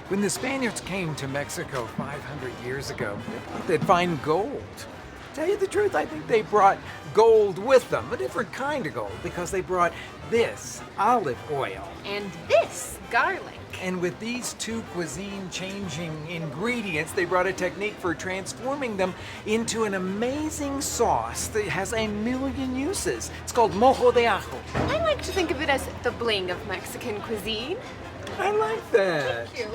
When the Spaniards came to Mexico 500 years ago, they thought they'd find gold. Tell you the truth, I think they brought gold with them, a different kind of gold, because they brought this olive oil. And this garlic. And with these two cuisine-changing ingredients, they brought a technique for transforming them into an amazing sauce that has a million uses. It's called Mojo de Ajo. I like to think of it as the bling of Mexican cuisine. I like that. Thank you.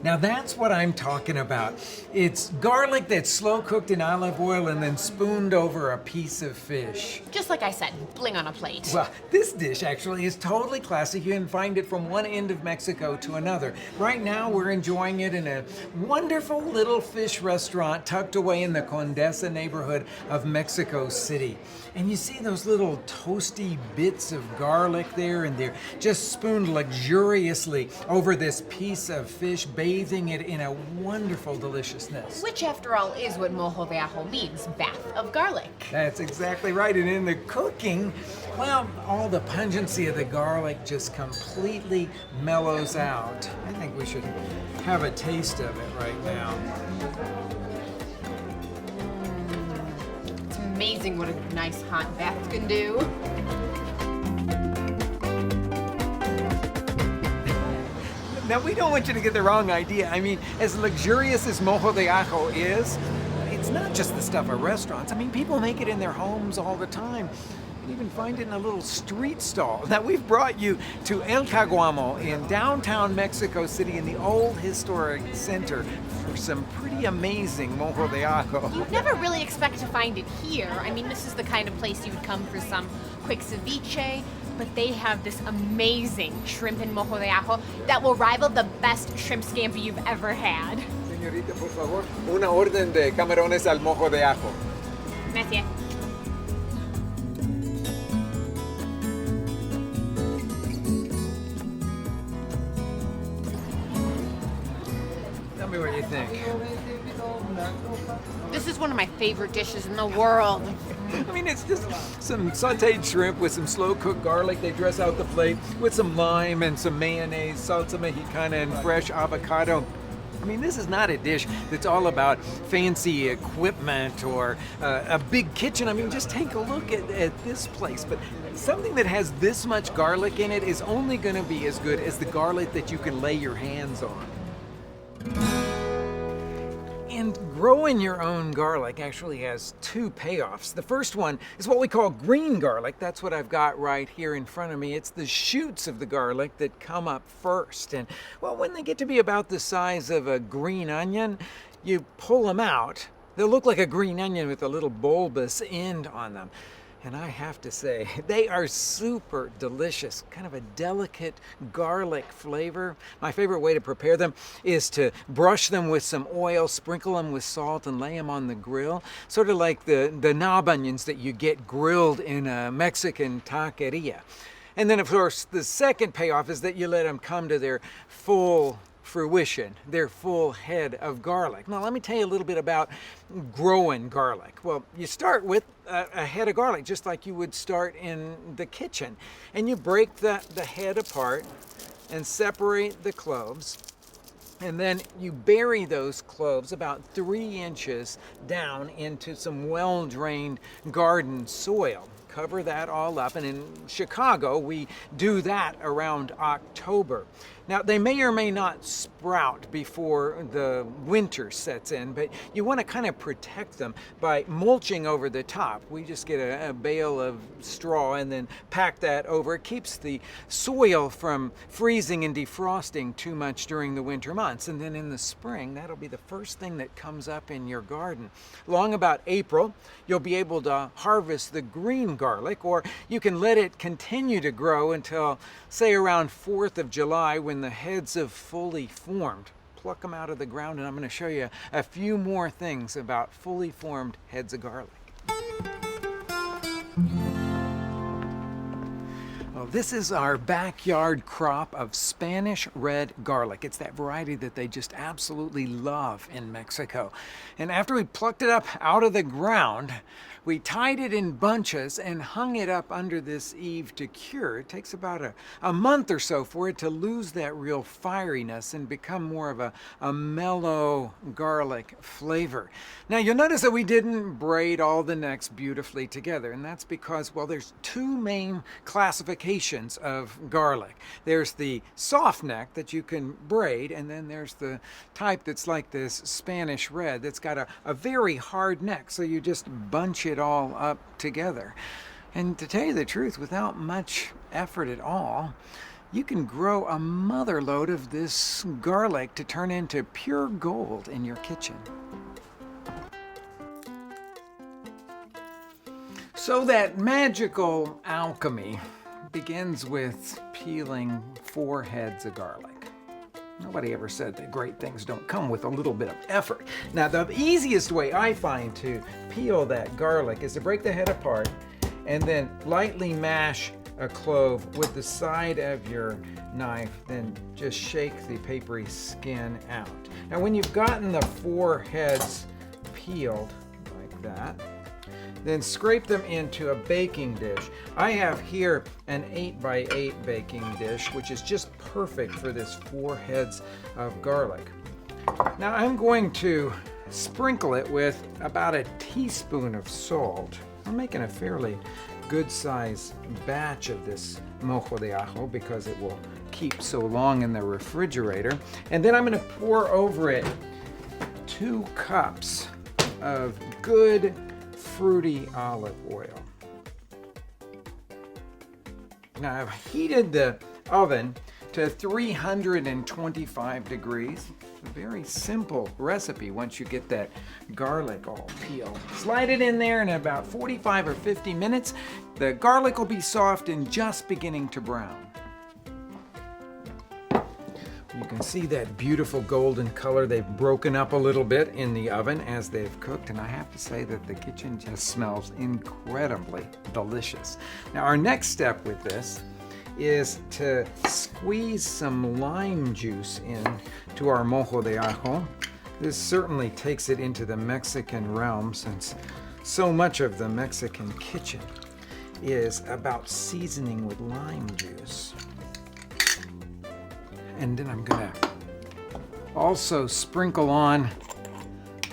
Now that's what I'm talking about. It's garlic that's slow cooked in olive oil and then spooned over a piece of fish. Just like I said, bling on a plate. Well, this dish actually is totally classic. You can find it from one end of Mexico to another. Right now we're enjoying it in a wonderful little fish restaurant tucked away in the Condesa neighborhood of Mexico City. And you see those little toasty bits of garlic there, and they're just spooned luxuriously over this piece of fish, bathing it in a wonderful deliciousness. Which, after all, is what Mojo Viajo means, bath of garlic. That's exactly right. And in the cooking, well, all the pungency of the garlic just completely mellows out. I think we should have a taste of it right now. It's amazing what a nice hot bath can do. Now, we don't want you to get the wrong idea. I mean, as luxurious as Mojo de Ajo is, it's not just the stuff of restaurants. I mean, people make it in their homes all the time. You can even find it in a little street stall. Now, we've brought you to El Caguamo in downtown Mexico City in the old historic center for some pretty amazing Mojo de Ajo. You'd never really expect to find it here. I mean, this is the kind of place you would come for some quick ceviche, but they have this amazing shrimp in Mojo de Ajo that will rival the best shrimp scampi you've ever had. Señorita, por favor, una orden de camarones al Mojo de Ajo. Gracias. Tell me what you think. This is one of my favorite dishes in the world. I mean, it's just some sauteed shrimp with some slow-cooked garlic. They dress out the plate with some lime and some mayonnaise, salsa mexicana, and fresh avocado. I mean, this is not a dish that's all about fancy equipment or a big kitchen. I mean, just take a look at this place. But something that has this much garlic in it is only going to be as good as the garlic that you can lay your hands on. And growing your own garlic actually has two payoffs. The first one is what we call green garlic. That's what I've got right here in front of me. It's the shoots of the garlic that come up first. And well, when they get to be about the size of a green onion, you pull them out. They'll look like a green onion with a little bulbous end on them. And I have to say, they are super delicious, kind of a delicate garlic flavor. My favorite way to prepare them is to brush them with some oil, sprinkle them with salt, and lay them on the grill, sort of like the knob onions that you get grilled in a Mexican taqueria. And then, of course, the second payoff is that you let them come to their full fruition, their full head of garlic. Now, let me tell you a little bit about growing garlic. Well, you start with a head of garlic, just like you would start in the kitchen. And you break the head apart and separate the cloves. And then you bury those cloves about 3 inches down into some well-drained garden soil. Cover that all up, and in Chicago we do that around October. Now, they may or may not sprout before the winter sets in, but you want to kind of protect them by mulching over the top. We just get a bale of straw and then pack that over. It keeps the soil from freezing and defrosting too much during the winter months. And then in the spring, that'll be the first thing that comes up in your garden. Along about April, you'll be able to harvest the green garlic, or you can let it continue to grow until, say, around 4th of July, when the heads have fully formed. Pluck them out of the ground, and I'm going to show you a few more things about fully formed heads of garlic. Well, this is our backyard crop of Spanish red garlic. It's that variety that they just absolutely love in Mexico. And after we plucked it up out of the ground, we tied it in bunches and hung it up under this eave to cure. It takes about a month or so for it to lose that real fieriness and become more of a mellow garlic flavor. Now you'll notice that we didn't braid all the necks beautifully together, and that's because, well, there's two main classifications of garlic. There's the soft neck that you can braid, and then there's the type that's like this Spanish red that's got a very hard neck, so you just bunch it all up together. And to tell you the truth, without much effort at all, you can grow a mother load of this garlic to turn into pure gold in your kitchen. So that magical alchemy begins with peeling 4 heads of garlic. Nobody ever said that great things don't come with a little bit of effort. Now, the easiest way I find to peel that garlic is to break the head apart and then lightly mash a clove with the side of your knife, then just shake the papery skin out. Now, when you've gotten the 4 heads peeled like that, then scrape them into a baking dish. I have here an 8x8 baking dish, which is just perfect for this 4 heads of garlic. Now I'm going to sprinkle it with about a teaspoon of salt. I'm making a fairly good size batch of this Mojo de Ajo because it will keep so long in the refrigerator. And then I'm going to pour over it 2 cups of good fruity olive oil. Now I've heated the oven to 325 degrees. It's a very simple recipe once you get that garlic all peeled. Slide it in there in about 45 or 50 minutes. The garlic will be soft and just beginning to brown. You can see that beautiful golden color. They've broken up a little bit in the oven as they've cooked, and I have to say that the kitchen just smells incredibly delicious. Now our next step with this is to squeeze some lime juice in to our Mojo de Ajo. This certainly takes it into the Mexican realm, since so much of the Mexican kitchen is about seasoning with lime juice. And then I'm gonna also sprinkle on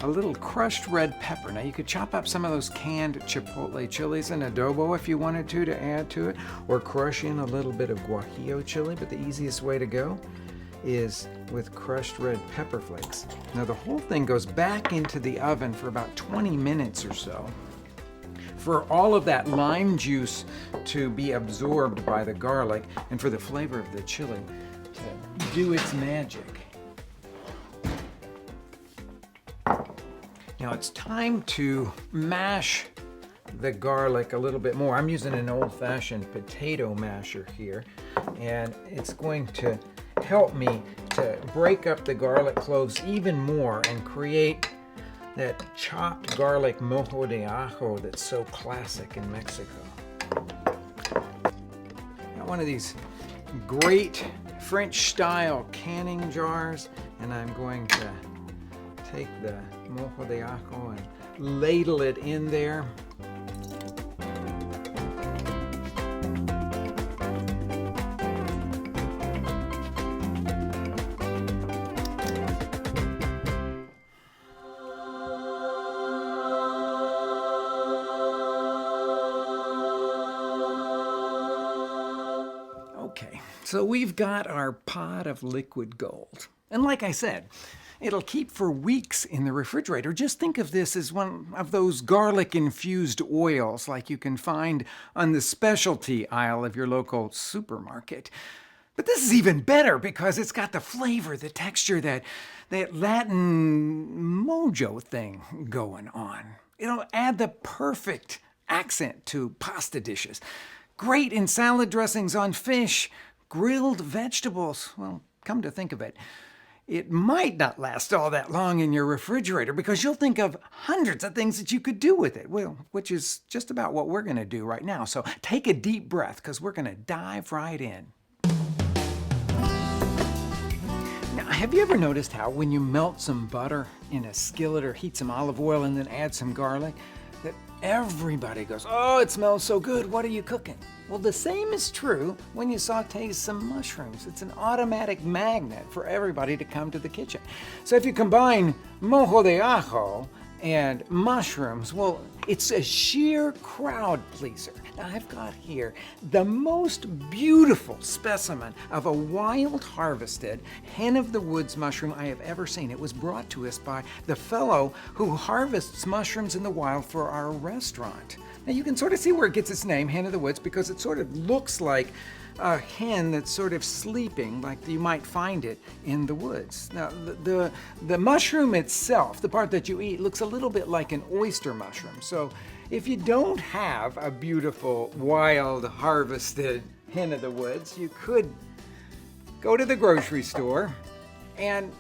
a little crushed red pepper. Now you could chop up some of those canned Chipotle chilies in adobo if you wanted to add to it, or crush in a little bit of Guajillo chili, but the easiest way to go is with crushed red pepper flakes. Now the whole thing goes back into the oven for about 20 minutes or so for all of that lime juice to be absorbed by the garlic and for the flavor of the chili to do its magic. Now it's time to mash the garlic a little bit more. I'm using an old-fashioned potato masher here, and it's going to help me to break up the garlic cloves even more and create that chopped garlic Mojo de Ajo that's so classic in Mexico. Got one of these great French-style canning jars, and I'm going to take the Mojo de Ajo and ladle it in there. Okay, so we've got our pot of liquid gold. And like I said, it'll keep for weeks in the refrigerator. Just think of this as one of those garlic-infused oils like you can find on the specialty aisle of your local supermarket. But this is even better because it's got the flavor, the texture, that Latin mojo thing going on. It'll add the perfect accent to pasta dishes. Great in salad dressings on fish, grilled vegetables. Well, come to think of it, it might not last all that long in your refrigerator because you'll think of hundreds of things that you could do with it, well, which is just about what we're going to do right now. So take a deep breath because we're going to dive right in. Now, have you ever noticed how when you melt some butter in a skillet or heat some olive oil and then add some garlic, that everybody goes, "Oh, it smells so good, what are you cooking?" Well, the same is true when you saute some mushrooms. It's an automatic magnet for everybody to come to the kitchen. So if you combine Mojo de Ajo and mushrooms, well, it's a sheer crowd pleaser. Now, I've got here the most beautiful specimen of a wild harvested hen of the woods mushroom I have ever seen. It was brought to us by the fellow who harvests mushrooms in the wild for our restaurant. Now you can sort of see where it gets its name, hen of the woods, because it sort of looks like a hen that's sort of sleeping, like you might find it in the woods. Now the mushroom itself, the part that you eat, looks a little bit like an oyster mushroom. So if you don't have a beautiful wild harvested hen of the woods, you could go to the grocery store and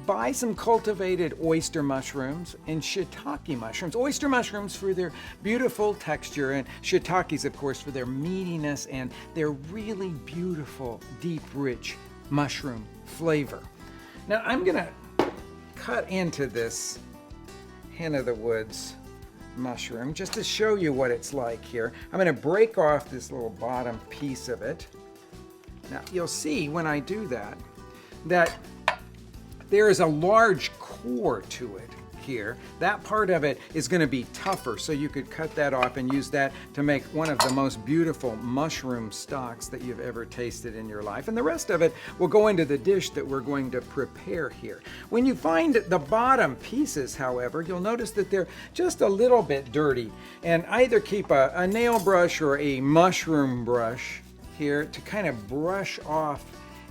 buy some cultivated oyster mushrooms and shiitake mushrooms. Oyster mushrooms for their beautiful texture, and shiitakes, of course, for their meatiness and their really beautiful, deep, rich mushroom flavor. Now, I'm gonna cut into this hen of the woods mushroom just to show you what it's like here. I'm gonna break off this little bottom piece of it. Now, you'll see when I do that, there is a large core to it here. That part of it is going to be tougher, so you could cut that off and use that to make one of the most beautiful mushroom stocks that you've ever tasted in your life. And the rest of it will go into the dish that we're going to prepare here. When you find the bottom pieces, however, you'll notice that they're just a little bit dirty. And either keep a nail brush or a mushroom brush here to kind of brush off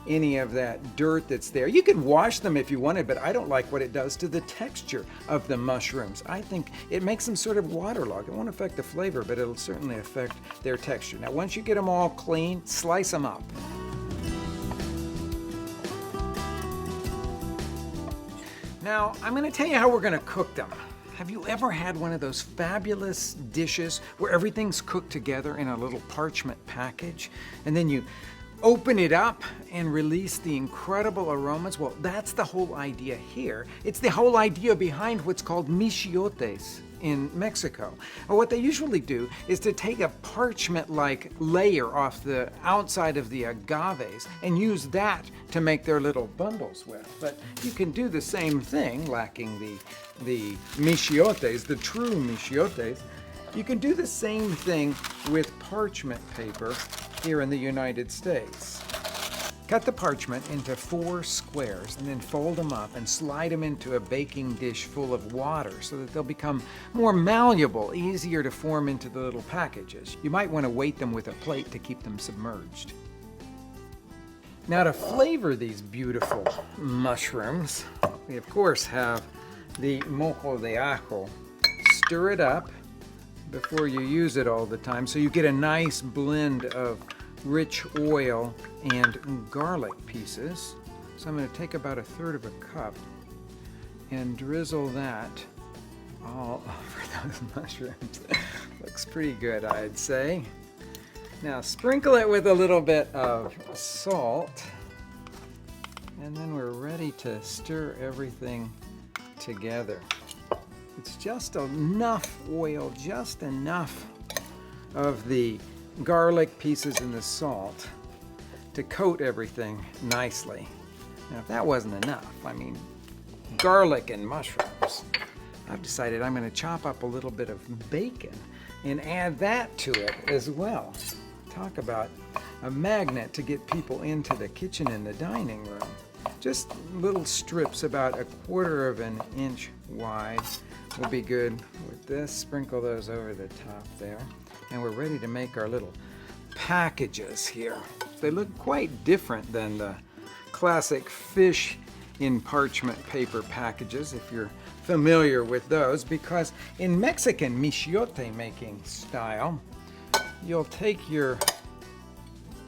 any of that dirt that's there. You could wash them if you wanted, but I don't like what it does to the texture of the mushrooms. I think it makes them sort of waterlogged. It won't affect the flavor, but it'll certainly affect their texture. Now, once you get them all clean, slice them up. Now, I'm going to tell you how we're going to cook them. Have you ever had one of those fabulous dishes where everything's cooked together in a little parchment package, and then you open it up and release the incredible aromas? Well, that's the whole idea here. It's the whole idea behind what's called Michiotes in Mexico. And what they usually do is to take a parchment-like layer off the outside of the agaves and use that to make their little bundles with. But you can do the same thing, lacking the Michiotes, the true Michiotes. You can do the same thing with parchment paper here in the United States. Cut the parchment into 4 squares and then fold them up and slide them into a baking dish full of water so that they'll become more malleable, easier to form into the little packages. You might want to weight them with a plate to keep them submerged. Now, to flavor these beautiful mushrooms, we of course have the Mojo de Ajo. Stir it up before you use it all the time, so you get a nice blend of rich oil and garlic pieces. So I'm going to take about 1/3 of a cup and drizzle that all over those mushrooms. Looks pretty good, I'd say. Now sprinkle it with a little bit of salt, and then we're ready to stir everything together. It's just enough oil, just enough of the garlic pieces and the salt to coat everything nicely. Now, if that wasn't enough, I mean, garlic and mushrooms, I've decided I'm going to chop up a little bit of bacon and add that to it as well. Talk about a magnet to get people into the kitchen and the dining room. Just little strips about 1/4 of an inch wide will be good with this. Sprinkle those over the top there. And we're ready to make our little packages here. They look quite different than the classic fish in parchment paper packages, if you're familiar with those, because in Mexican Michiote making style, you'll take your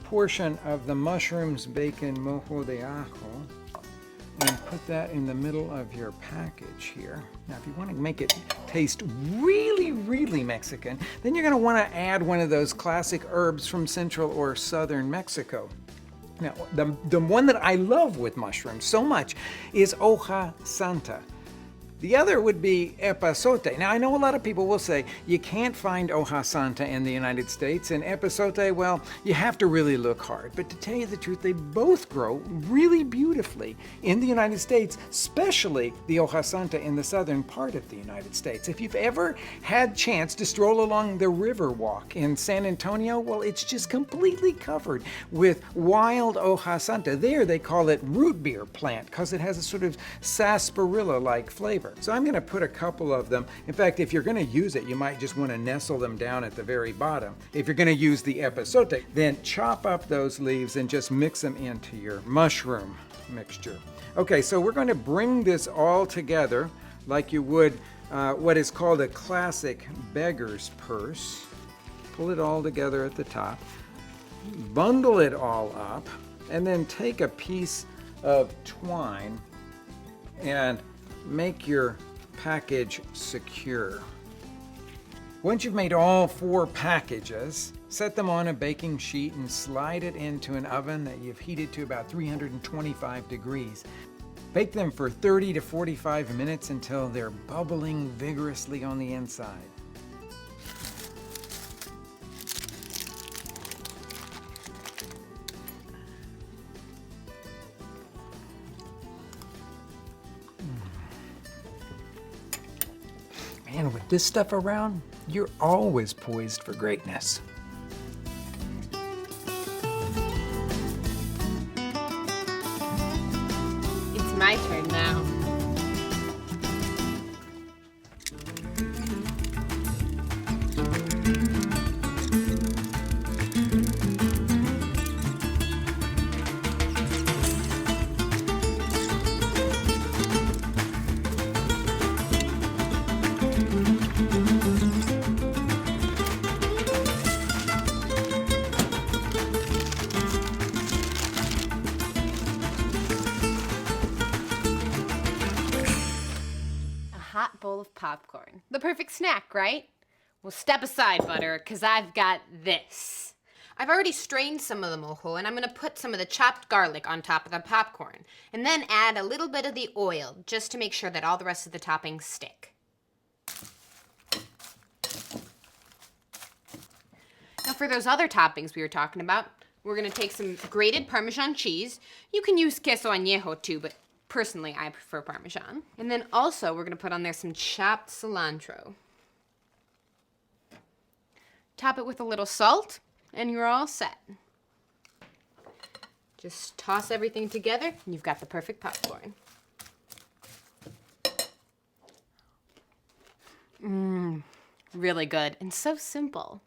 portion of the mushrooms, bacon, Mojo de Ajo, and put that in the middle of your package here. Now, if you want to make it taste really, really Mexican, then you're going to want to add one of those classic herbs from central or southern Mexico. Now, the one that I love with mushrooms so much is Oyasanta. The other would be epazote. Now, I know a lot of people will say you can't find Oyasanta in the United States, and epazote, well, you have to really look hard. But to tell you the truth, they both grow really beautifully in the United States, especially the Oyasanta in the southern part of the United States. If you've ever had chance to stroll along the Riverwalk in San Antonio, well, it's just completely covered with wild Oyasanta. There they call it root beer plant because it has a sort of sarsaparilla-like flavor. So I'm going to put a couple of them. In fact, if you're going to use it, you might just want to nestle them down at the very bottom. If you're going to use the epazote, then chop up those leaves and just mix them into your mushroom mixture. Okay, so we're going to bring this all together like you would what is called a classic beggar's purse. Pull it all together at the top, bundle it all up, and then take a piece of twine and make your package secure. Once you've made all 4 packages, set them on a baking sheet and slide it into an oven that you've heated to about 325 degrees. Bake them for 30 to 45 minutes until they're bubbling vigorously on the inside. And with this stuff around, you're always poised for greatness. It's my turn now. Hot bowl of popcorn. The perfect snack, right? Well, step aside, butter, because I've got this. I've already strained some of the mojo, and I'm going to put some of the chopped garlic on top of the popcorn, and then add a little bit of the oil, just to make sure that all the rest of the toppings stick. Now for those other toppings we were talking about, we're going to take some grated Parmesan cheese. You can use Queso Añejo too, but personally, I prefer Parmesan. And then also, we're gonna put on there some chopped cilantro. Top it with a little salt, and you're all set. Just toss everything together, and you've got the perfect popcorn. Really good, and so simple.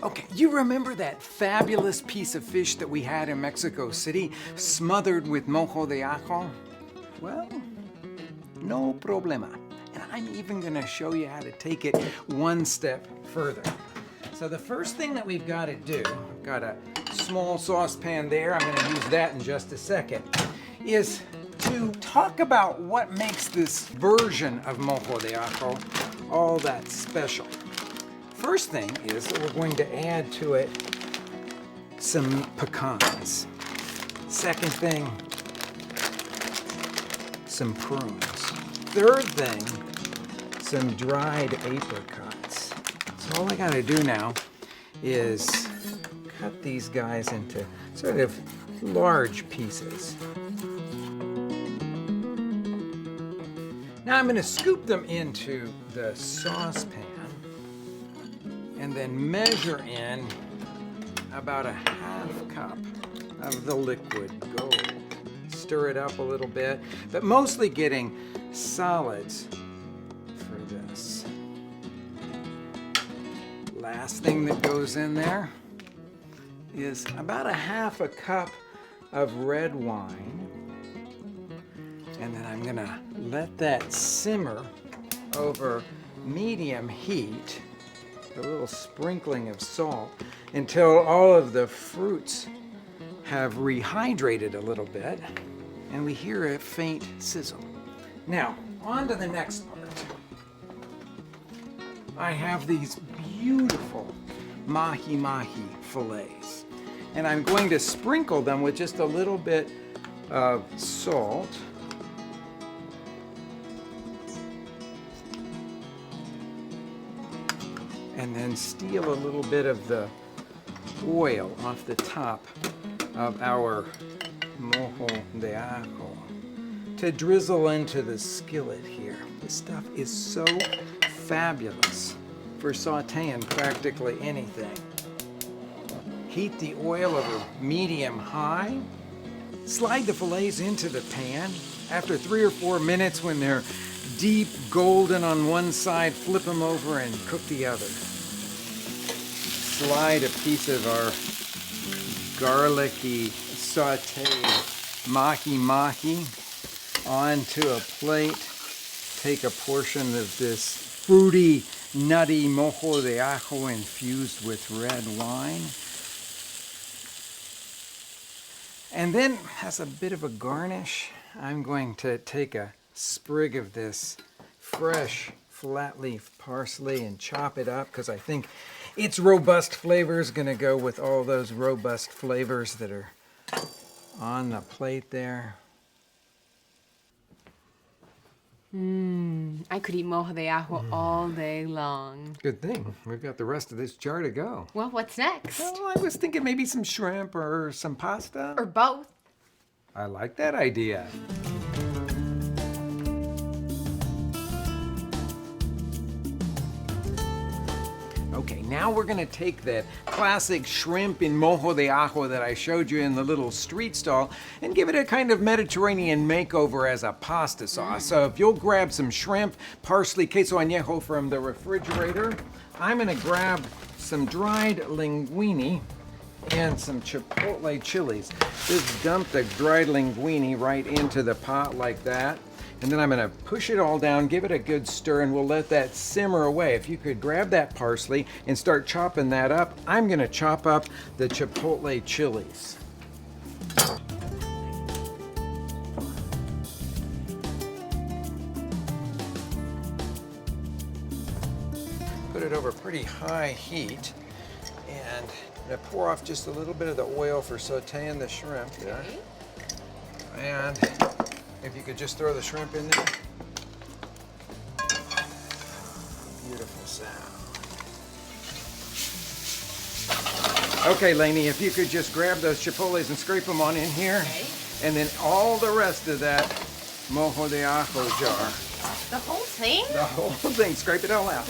Okay, you remember that fabulous piece of fish that we had in Mexico City, smothered with Mojo de Ajo? Well, no problema. And I'm even gonna show you how to take it one step further. So the first thing that we've got to do, I've got a small saucepan there, I'm gonna use that in just a second, is to talk about what makes this version of Mojo de Ajo all that special. First thing is that we're going to add to it some pecans. Second thing, some prunes. Third thing, some dried apricots. So all I gotta do now is cut these guys into sort of large pieces. Now I'm gonna scoop them into the saucepan and then measure in about a half cup of the liquid gold. Stir it up a little bit, but mostly getting solids for this. Last thing that goes in there is about a half a cup of red wine. And then I'm gonna let that simmer over medium heat, a little sprinkling of salt. until all of the fruits have rehydrated a little bit and we hear a faint sizzle. Now, on to the next part. I have these beautiful mahi fillets, and I'm going to sprinkle them with just a little bit of salt. And then steal a little bit of the oil off the top of our Mojo de Ajo to drizzle into the skillet here. This stuff is so fabulous for sauteing practically anything. Heat the oil over medium-high. Slide the fillets into the pan. After 3 or 4 minutes, when they're deep golden on one side, flip them over and cook the other. Slide a piece of our garlicky sauteed mahi onto a plate. Take a portion of this fruity, nutty Mojo de Ajo infused with red wine. And then, as a bit of a garnish, I'm going to take a sprig of this fresh flat leaf parsley and chop it up, because I think its robust flavor is going to go with all those robust flavors that are on the plate there. I could eat Mojo de Ajo all day long. Good thing. We've got the rest of this jar to go. Well, what's next? Well, I was thinking maybe some shrimp or some pasta. Or both. I like that idea. Okay, now we're gonna take that classic shrimp in Mojo de Ajo that I showed you in the little street stall and give it a kind of Mediterranean makeover as a pasta sauce. So if you'll grab some shrimp, parsley, queso añejo from the refrigerator, I'm gonna grab some dried linguine and some chipotle chilies. Just dump the dried linguine right into the pot like that. And then I'm gonna push it all down, give it a good stir, and we'll let that simmer away. If you could grab that parsley and start chopping that up, I'm gonna chop up the chipotle chilies. Put it over pretty high heat, and I'm gonna pour off just a little bit of the oil for sauteing the shrimp there. And if you could just throw the shrimp in there. Beautiful sound. Okay, Lanie, if you could just grab those chipotles and scrape them on in here. Okay. And then all the rest of that Mojo de Ajo jar. The whole thing? The whole thing, scrape it all out.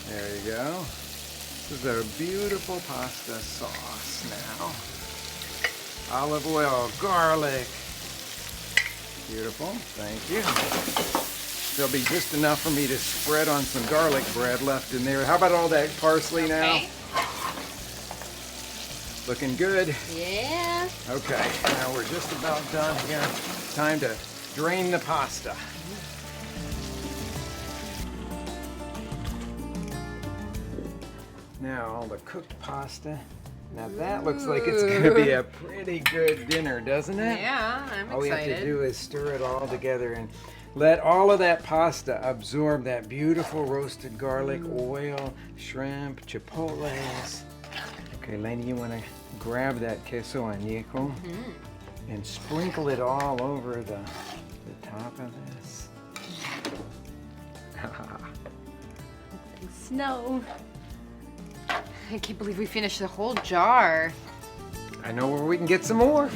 There you go. This is a beautiful pasta sauce now. Olive oil, garlic. Beautiful, thank you. There'll be just enough for me to spread on some garlic bread left in there. How about all that parsley now? Okay. Looking good? Yeah. Okay, now we're just about done here. Time to drain the pasta. Now all the cooked pasta. Now that looks like it's gonna be a pretty good dinner, doesn't it? Yeah, I'm All we have to excited. do is stir it all together and let all of that pasta absorb that beautiful roasted garlic, oil, shrimp, chipotles. Okay, Lanie, you wanna grab that queso añejo and sprinkle it all over the top of this. Snow. I can't believe we finished the whole jar. I know where we can get some more.